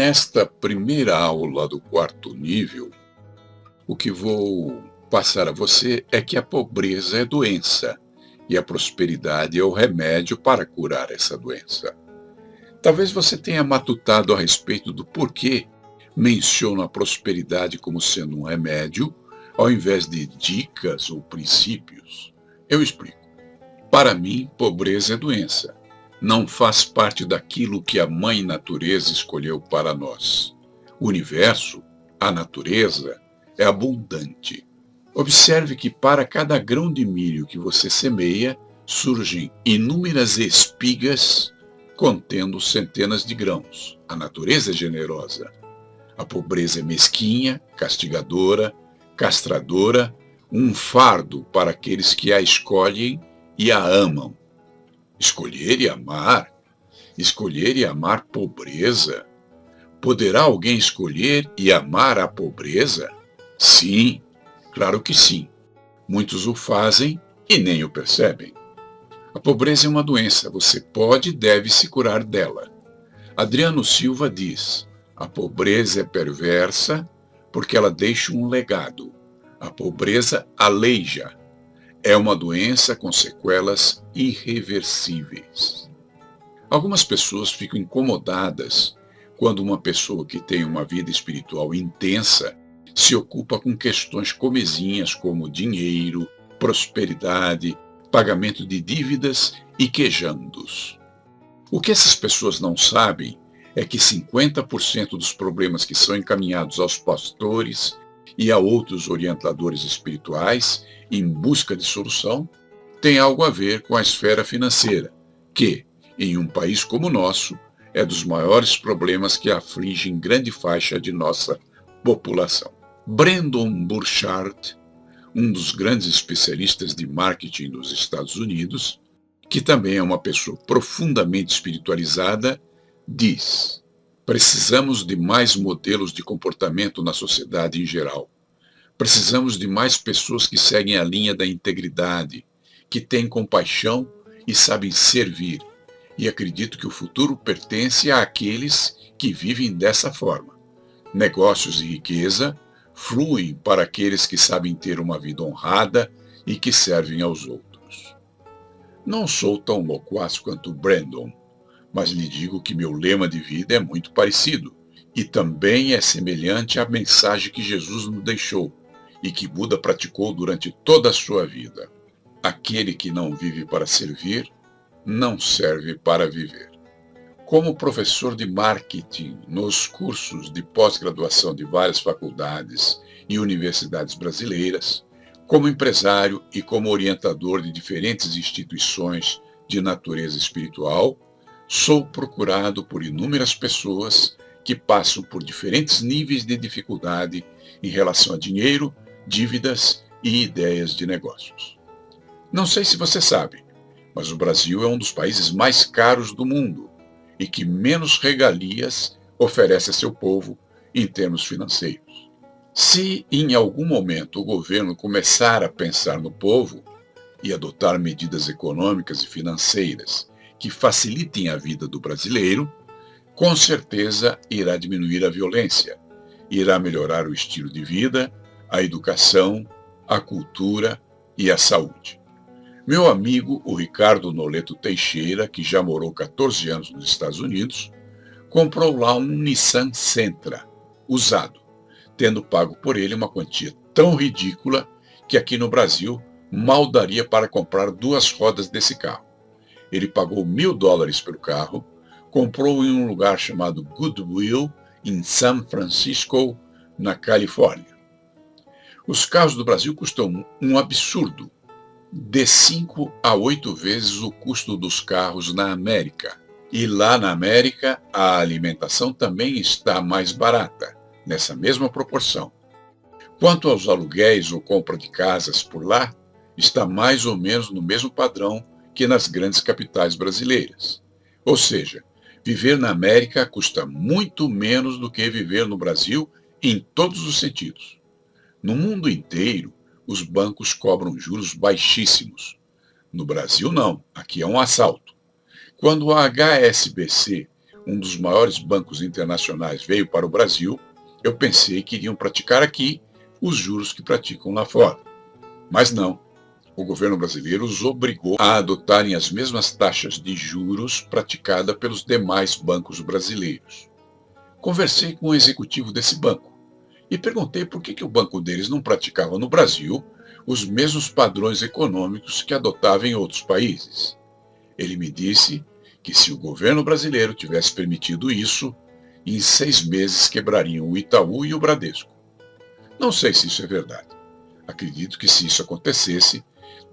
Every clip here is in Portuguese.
Nesta primeira aula do quarto nível, o que vou passar a você é que a pobreza é doença e a prosperidade é o remédio para curar essa doença. Talvez você tenha matutado a respeito do porquê menciono a prosperidade como sendo um remédio, ao invés de dicas ou princípios. Eu explico. Para mim, pobreza é doença. Não faz parte daquilo que a Mãe Natureza escolheu para nós. O universo, a natureza, é abundante. Observe que para cada grão de milho que você semeia, surgem inúmeras espigas contendo centenas de grãos. A natureza é generosa. A pobreza é mesquinha, castigadora, castradora, um fardo para aqueles que a escolhem e a amam. Escolher e amar pobreza. Poderá alguém escolher e amar a pobreza? Sim, claro que sim. Muitos o fazem e nem o percebem. A pobreza é uma doença, você pode e deve se curar dela. Adriano Silva diz: a pobreza é perversa porque ela deixa um legado. A pobreza aleija. É uma doença com sequelas irreversíveis. Algumas pessoas ficam incomodadas quando uma pessoa que tem uma vida espiritual intensa se ocupa com questões comezinhas como dinheiro, prosperidade, pagamento de dívidas e quejandos. O que essas pessoas não sabem é que 50% dos problemas que são encaminhados aos pastores e a outros orientadores espirituais em busca de solução tem algo a ver com a esfera financeira, que, em um país como o nosso, é dos maiores problemas que afligem grande faixa de nossa população. Brandon Burchard, um dos grandes especialistas de marketing dos Estados Unidos, que também é uma pessoa profundamente espiritualizada, diz: precisamos de mais modelos de comportamento na sociedade em geral. Precisamos de mais pessoas que seguem a linha da integridade, que têm compaixão e sabem servir. E acredito que o futuro pertence àqueles que vivem dessa forma. Negócios e riqueza fluem para aqueles que sabem ter uma vida honrada e que servem aos outros. Não sou tão loquaz quanto Brandon, mas lhe digo que meu lema de vida é muito parecido e também é semelhante à mensagem que Jesus nos deixou e que Buda praticou durante toda a sua vida. Aquele que não vive para servir, não serve para viver. Como professor de marketing nos cursos de pós-graduação de várias faculdades e universidades brasileiras, como empresário e como orientador de diferentes instituições de natureza espiritual, sou procurado por inúmeras pessoas que passam por diferentes níveis de dificuldade em relação a dinheiro, dívidas e ideias de negócios. Não sei se você sabe, mas o Brasil é um dos países mais caros do mundo e que menos regalias oferece a seu povo em termos financeiros. Se em algum momento o governo começar a pensar no povo e adotar medidas econômicas e financeiras que facilitem a vida do brasileiro, com certeza irá diminuir a violência, irá melhorar o estilo de vida, a educação, a cultura e a saúde. Meu amigo, o Ricardo Noleto Teixeira, que já morou 14 anos nos Estados Unidos, comprou lá um Nissan Sentra, usado, tendo pago por ele uma quantia tão ridícula que aqui no Brasil mal daria para comprar 2 rodas desse carro. Ele pagou $1.000 pelo carro, comprou em um lugar chamado Goodwill, em San Francisco, na Califórnia. Os carros do Brasil custam um absurdo, de 5 a 8 vezes o custo dos carros na América. E lá na América, a alimentação também está mais barata, nessa mesma proporção. Quanto aos aluguéis ou compra de casas por lá, está mais ou menos no mesmo padrão que nas grandes capitais brasileiras. Ou seja, viver na América custa muito menos do que viver no Brasil em todos os sentidos. No mundo inteiro, os bancos cobram juros baixíssimos. No Brasil, não. Aqui é um assalto. Quando a HSBC, um dos maiores bancos internacionais, veio para o Brasil, eu pensei que iriam praticar aqui os juros que praticam lá fora. Mas não. O governo brasileiro os obrigou a adotarem as mesmas taxas de juros praticadas pelos demais bancos brasileiros. Conversei com o executivo desse banco e perguntei por que o banco deles não praticava no Brasil os mesmos padrões econômicos que adotava em outros países. Ele me disse que se o governo brasileiro tivesse permitido isso, em 6 meses quebrariam o Itaú e o Bradesco. Não sei se isso é verdade. Acredito que se isso acontecesse,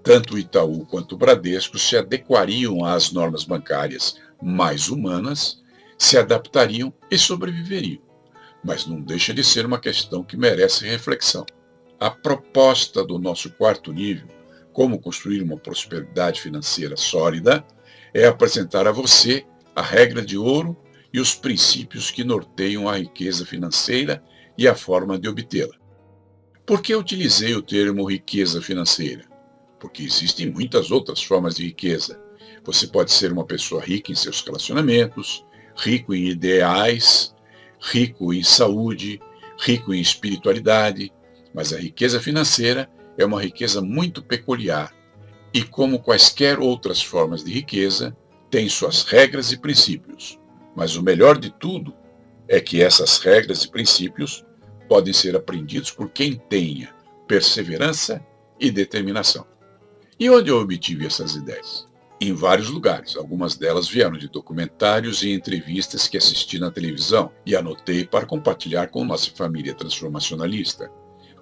tanto o Itaú quanto o Bradesco se adequariam às normas bancárias mais humanas, se adaptariam e sobreviveriam. Mas não deixa de ser uma questão que merece reflexão. A proposta do nosso quarto nível, como construir uma prosperidade financeira sólida, é apresentar a você a regra de ouro e os princípios que norteiam a riqueza financeira e a forma de obtê-la. Por que utilizei o termo riqueza financeira? Porque existem muitas outras formas de riqueza. Você pode ser uma pessoa rica em seus relacionamentos, rico em ideais, rico em saúde, rico em espiritualidade, mas a riqueza financeira é uma riqueza muito peculiar e, como quaisquer outras formas de riqueza, tem suas regras e princípios. Mas o melhor de tudo é que essas regras e princípios podem ser aprendidos por quem tenha perseverança e determinação. E onde eu obtive essas ideias? Em vários lugares. Algumas delas vieram de documentários e entrevistas que assisti na televisão e anotei para compartilhar com nossa família transformacionalista.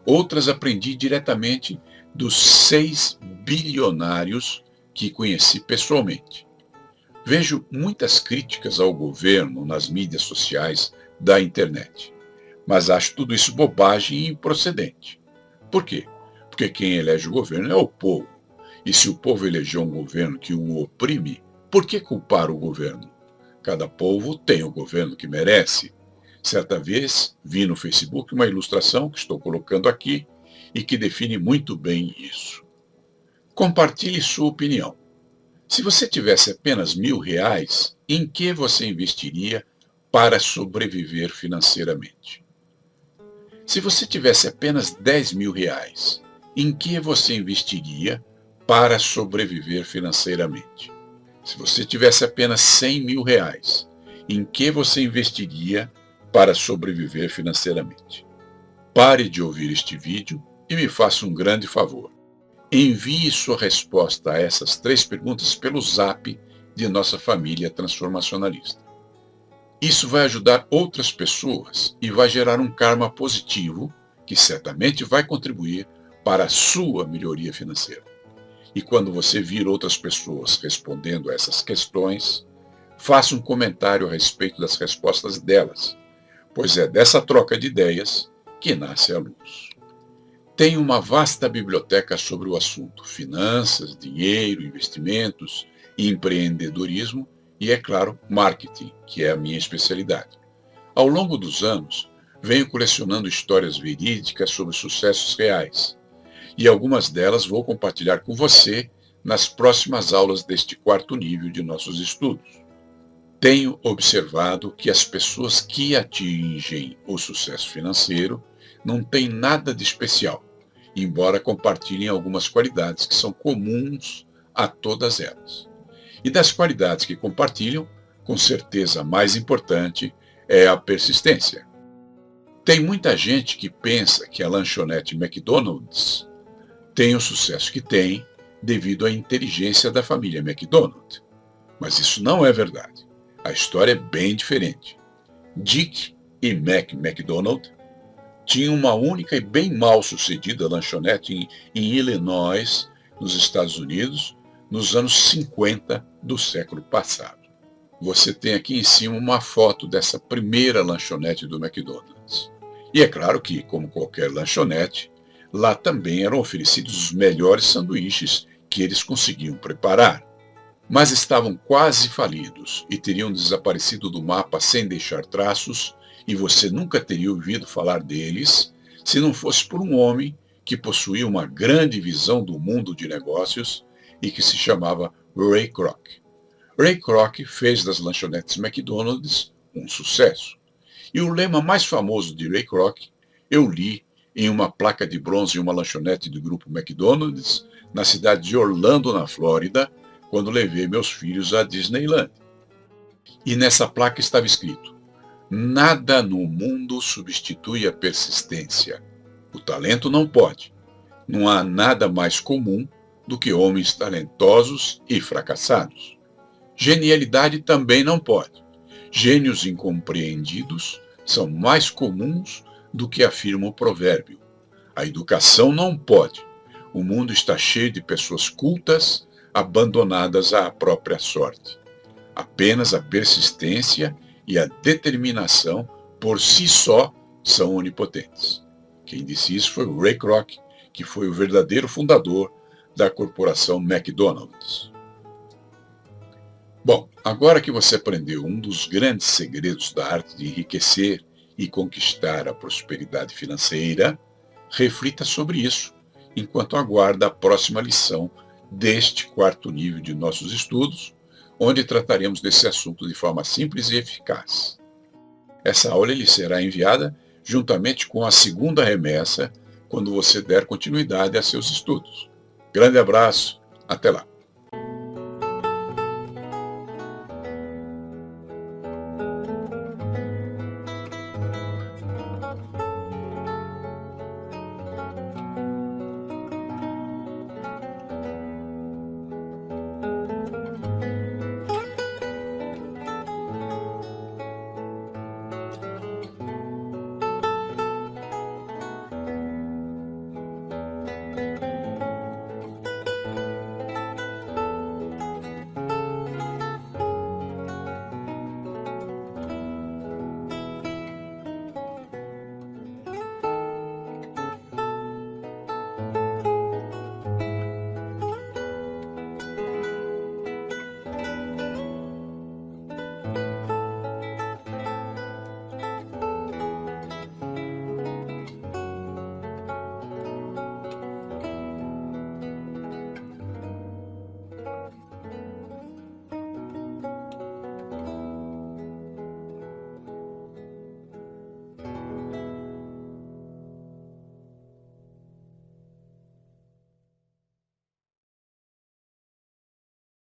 Outras aprendi diretamente dos 6 bilionários que conheci pessoalmente. Vejo muitas críticas ao governo nas mídias sociais da internet, mas acho tudo isso bobagem e improcedente. Por quê? Porque quem elege o governo é o povo. E se o povo elegeu um governo que o oprime, por que culpar o governo? Cada povo tem o governo que merece. Certa vez vi no Facebook uma ilustração que estou colocando aqui e que define muito bem isso. Compartilhe sua opinião. Se você tivesse apenas R$ 1.000, em que você investiria para sobreviver financeiramente? Se você tivesse apenas R$ 10.000, em que você investiria para sobreviver financeiramente? Se você tivesse apenas R$ 100.000, em que você investiria para sobreviver financeiramente? Pare de ouvir este vídeo e me faça um grande favor. Envie sua resposta a essas 3 perguntas pelo Zap de nossa família transformacionalista. Isso vai ajudar outras pessoas e vai gerar um karma positivo que certamente vai contribuir para a sua melhoria financeira. E quando você vir outras pessoas respondendo a essas questões, faça um comentário a respeito das respostas delas, pois é dessa troca de ideias que nasce a luz. Tenho uma vasta biblioteca sobre o assunto: finanças, dinheiro, investimentos, empreendedorismo e, é claro, marketing, que é a minha especialidade. Ao longo dos anos, venho colecionando histórias verídicas sobre sucessos reais, e algumas delas vou compartilhar com você nas próximas aulas deste quarto nível de nossos estudos. Tenho observado que as pessoas que atingem o sucesso financeiro não têm nada de especial, embora compartilhem algumas qualidades que são comuns a todas elas. E das qualidades que compartilham, com certeza a mais importante é a persistência. Tem muita gente que pensa que a lanchonete McDonald's tem o sucesso que tem devido à inteligência da família McDonald. Mas isso não é verdade. A história é bem diferente. Dick e Mac McDonald tinham uma única e bem mal sucedida lanchonete em Illinois, nos Estados Unidos, nos anos 50 do século passado. Você tem aqui em cima uma foto dessa primeira lanchonete do McDonald's. E é claro que, como qualquer lanchonete, lá também eram oferecidos os melhores sanduíches que eles conseguiam preparar. Mas estavam quase falidos e teriam desaparecido do mapa sem deixar traços, e você nunca teria ouvido falar deles se não fosse por um homem que possuía uma grande visão do mundo de negócios e que se chamava Ray Kroc. Ray Kroc fez das lanchonetes McDonald's um sucesso. E o lema mais famoso de Ray Kroc eu li em uma placa de bronze em uma lanchonete do grupo McDonald's na cidade de Orlando, na Flórida, quando levei meus filhos à Disneyland. E nessa placa estava escrito: nada no mundo substitui a persistência. O talento não pode. Não há nada mais comum do que homens talentosos e fracassados. Genialidade também não pode. Gênios incompreendidos são mais comuns do que afirma o provérbio. A educação não pode. O mundo está cheio de pessoas cultas, abandonadas à própria sorte. Apenas a persistência e a determinação por si só são onipotentes. Quem disse isso foi o Ray Kroc, que foi o verdadeiro fundador da corporação McDonald's. Bom, agora que você aprendeu um dos grandes segredos da arte de enriquecer e conquistar a prosperidade financeira, reflita sobre isso enquanto aguarda a próxima lição deste quarto nível de nossos estudos, onde trataremos desse assunto de forma simples e eficaz. Essa aula lhe será enviada juntamente com a segunda remessa, quando você der continuidade a seus estudos. Grande abraço, até lá!